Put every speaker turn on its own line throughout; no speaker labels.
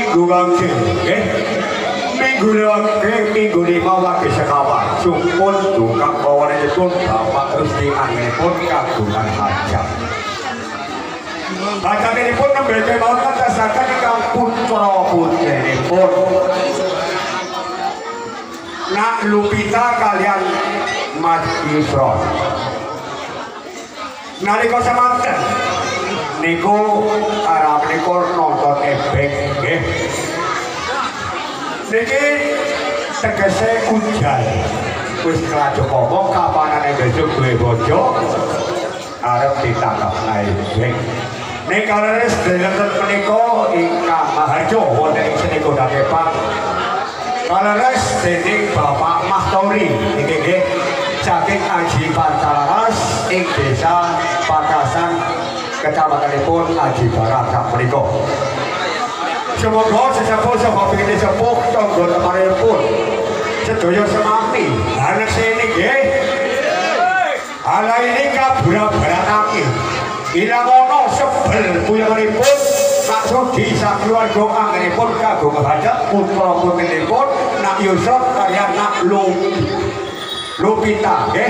minggu wangke nggih. Minggu wangke minggu 5 wage sekawan. Sumpun dukak bawanipun Bapak Gusti anginipun kagungan hajat. Hajatinipun nembe mawon kantesaken ingkang putra putrinipun. Nak Lupita kalian Mas Yusron. Nalika semanten niku arep nonton ebek nggih. Niki tegese ujan. Wis klajokama kapanane besok duwe bojo arep ditangkap ebek. Nek kaleres deleken menika ingkang maharjo wonten ing senika Dakepan. Kaleres dening Bapak Mahtori niki nggih saking Aji Pancalaras ing Desa Pakasan Kecamatanipun Aji Barat menika. Semoga sesepuh saha pingin sepuh tangga temanipun sedaya semami anak sini nggih. Ala ini kabura-baratake. Ilang ana sebel puyanipun Pak Sudi sak keluarga anggenipun kagungan hajat putra putrinipun Nak Yusuf kaliyan Nak Lupita nggih.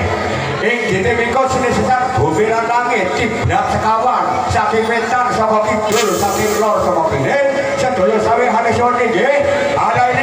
Ing dite menika sinesesan boberan langit cibrak sekawan saking wetan saka kidul saking lor saka kene sedaya sawe hanesone nggih. Ada